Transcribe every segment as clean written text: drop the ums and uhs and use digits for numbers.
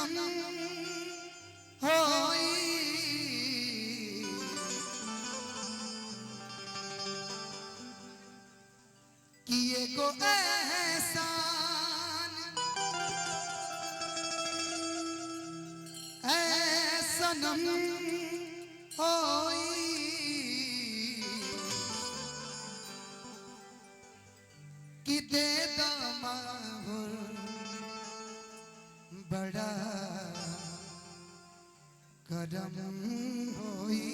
सनम होई किए को एहसान ऐ सनम होई कि दे दमाहुर बड़ा करम होई।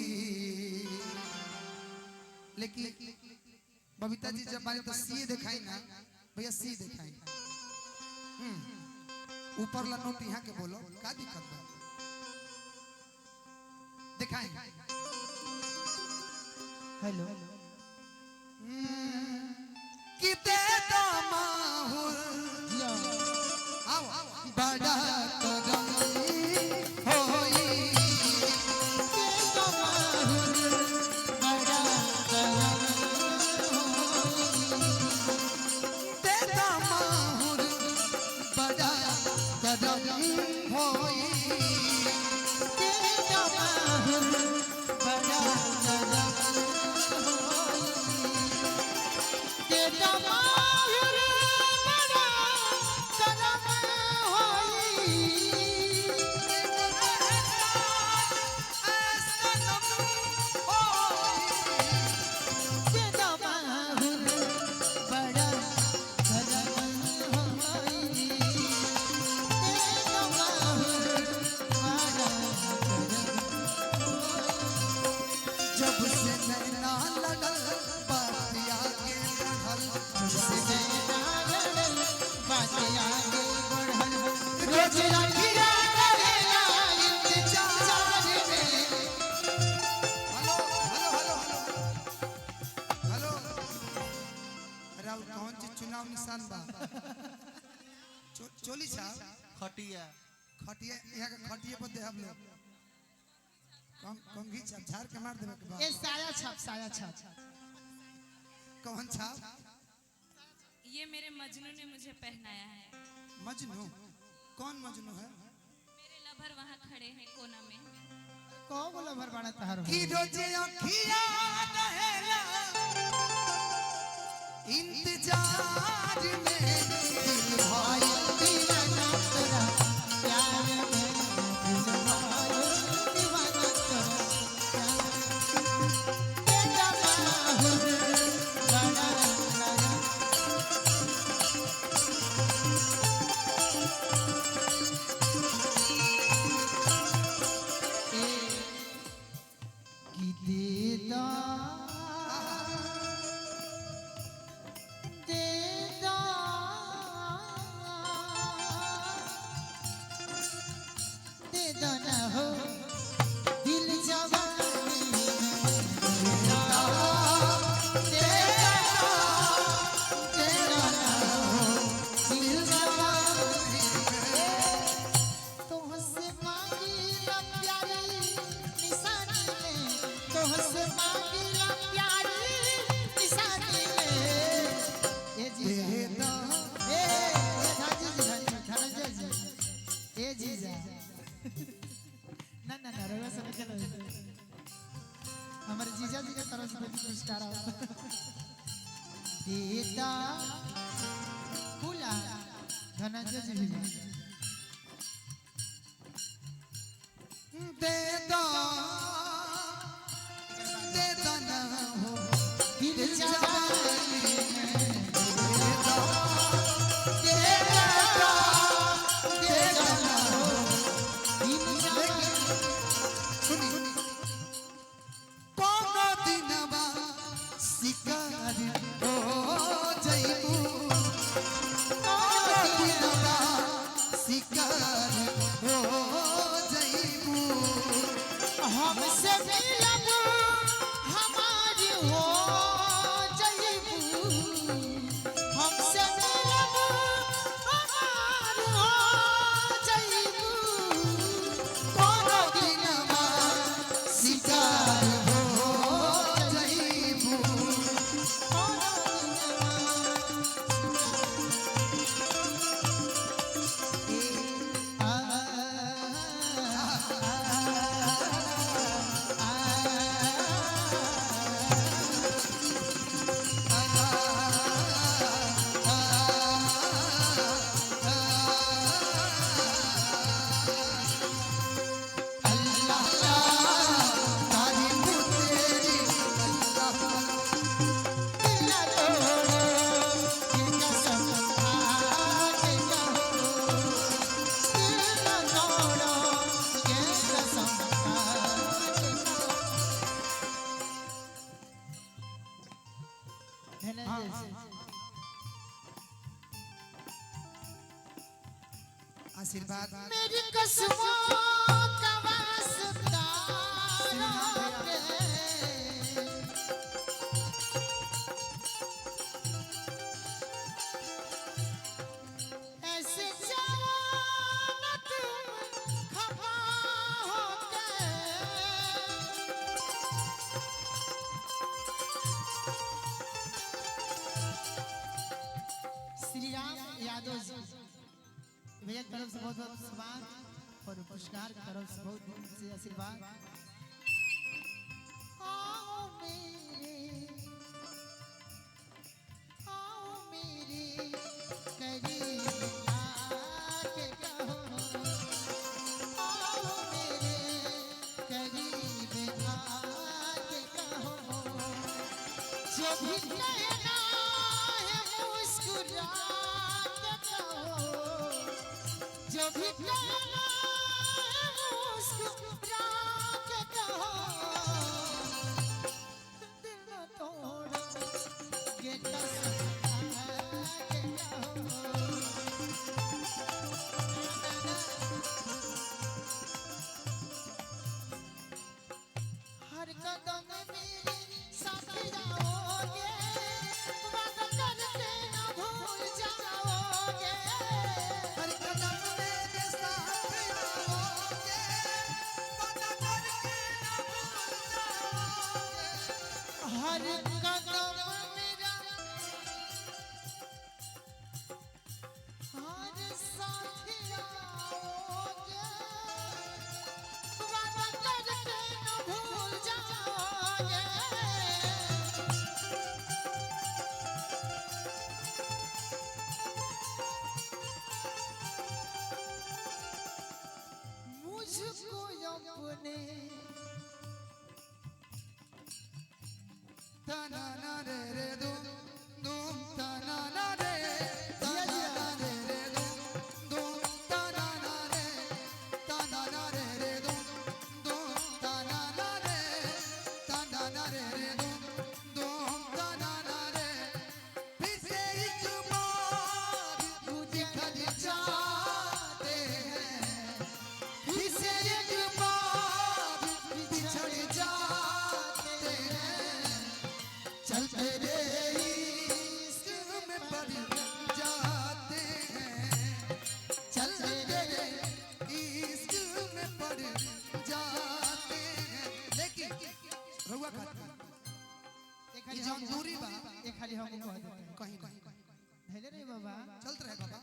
लेकिन बबीता जी जब मारे तो सी दिखाई ना भैया सी दिखाई ऊपर ला नोट यहाँ के बोलो का दिक्कत बा दिखाई हेलो किते दमाहुर आओ बड़ा करम होई के दमाहुर बड़ा करम ते दमाहुर बड़ा करम होई के दमाहुर बड़ा करम के दमाहुर बड़ा करम होई के दमाहुर बड़ा करम होई के दमाहुर बड़ा जब से नैना लगल बातिया के बढ़ल से नैना लड़ल बात आगे बढ़ल रोज अखिया करेला इंतजार में हेलो हेलो हेलो हेलो राव कौन सी चुनाव निशान बा चोली साहब खटिया खटिया यहाँ के खटिया पर दे हम लोग कंघी छाप झाड़ के मार देवे के बाद ये साया छाप कौन छाप ये मेरे मजनू ने मुझे पहनाया है। मजनू कौन मजनू है मेरे लवर वहाँ खड़े हैं कोना में। को बोला भरबाड़ा तहार कि रोज अखिया रहेला इंतजार में दिल भाई दीवाना तेरा प्यार में दिल भाई दीवाना तेरा प्यार के दमाहुर बड़ा करम कि दे दा दे दो ना हो दिल जवानी में दे दो ना हो दिल जवानी तुमसे मांगी ला प्यारी निशानी में तुमसे मांगी ला प्यारी निशानी में ये जी ए जीजा ना रोगा सब चलो हमारे जीजा जी के तरफ से पुरस्कार आओ देता फूला धनंजय जी भी दे दो ना हो दिल जवानी में दे दो ना हो दिल जवानी सुनी कौन दिनवा शिकार हो जइबू कौन दिनवा आशीर्वाद मेरी कसमों का वास्ता रोके। ऐसे जाना तुम खफा होके। श्री राम यादव जी भैया की तरफ से बहुत बहुत सम्मान और पुरस्कार की तरफ से बहुत बहुत से आशीर्वाद। आओ मेरे करीब आके कहो। आओ मेरे करीब आके कहो। जो भी कहना है मुस्कुरा के कहो। जो भी कहना है मुस्कुरा के कहो। दिल न तोड़ो ये कसम खा के कहो। हर कदम मेरे साथ जाओगे। वादा करके न भूल जाओगे। हर कदम मेरे साथ आओगे, वादा करके न भूल जाओगे। हर कदम मेरा हर साथ आओगे। वादा करके न भूल जाओगे। मुझको अपने तना ना रे रे दुम दुम तना ना रे तना ना रे रे दुम दुम तना ना रे रे दुम दुम तना ना रे रे दुम दुम तना ना रे। फिर से एक बार बिछड़ जाते हैं, फिर से एक बार बिछड़ जाते हैं। चलते रे इश्क में पड़ जाते हैं, चलते रे इश्क में पड़ जाते हैं। लेकिन रहुआ खातिर एक ये जौन दूरी बा एक खाली हम कह देते हैं। कहीं कहीं धैर्य नहीं बाबा। चलते रहे बाबा।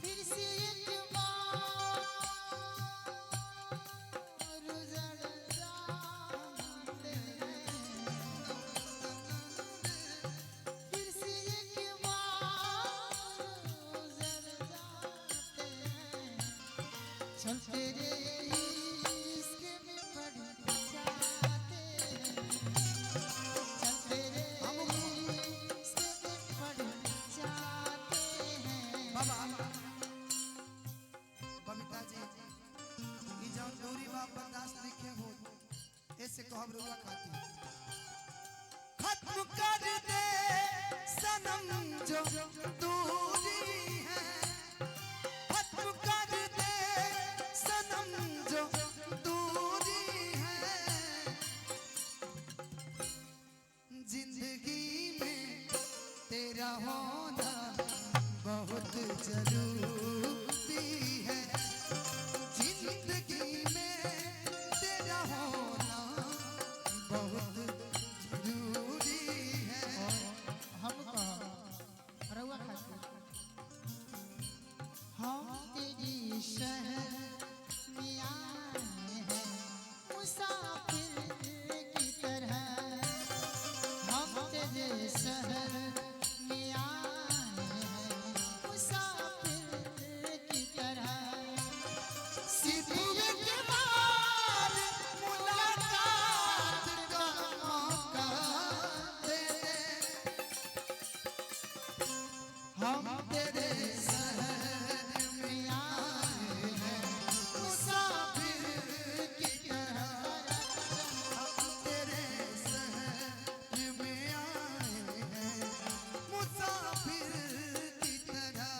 फिर से एक बार उजड़ जाते हैं। फिर से एक बार उजड़ जाते हैं। चलते रे इश्क में पड़ जाते हैं। चलते रे इश्क में पड़ जाते हैं। बाबा बबीता जी ये जौन दूरी बा बर्दाश्त लिखे हो ऐसे कहब रुआ खातिर खत्म कर दे सनम जो दूरी है। खत्म कर दे सनम जो दूरी है। जिंदगी में तेरा होना बहुत जरूरी है। जिंदगी में तेरा होना बहुत जरूरी है। हम रउआ खातिर हम तेरी शहर में आए हैं मुसाफिर की तरह। हम तेरे शहर में आए हैं मुसाफिर की तरह। सिर्फ एक बार मुलाकात का मौका दे दे। हम तेरे शहर में आए हैं मुसाफिर की तरह। हम तेरे शहर में आए हैं मुसाफिर की तरह।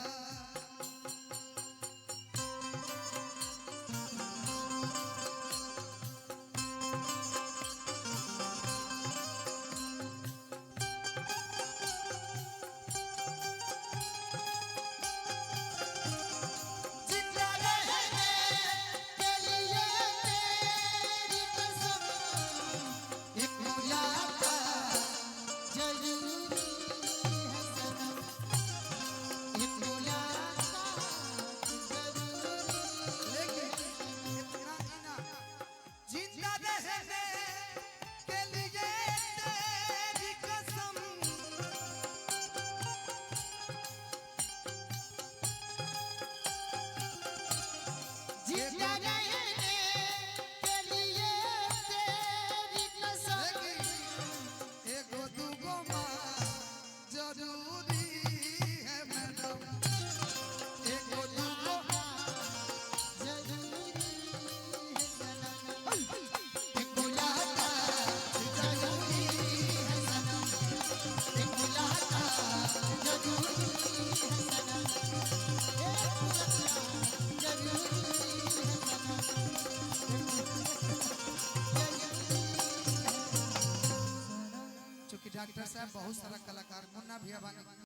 जरूरी है मैडम एक दूगो जरूरी है सनम एक मुलाकात जरूरी है सनम एक मुलाकात जरूरी है सनम एक मुलाकात जरूरी है सनम चूंकि डॉक्टर साहब बहुत सारा कलाकार मुन्ना भैया बानी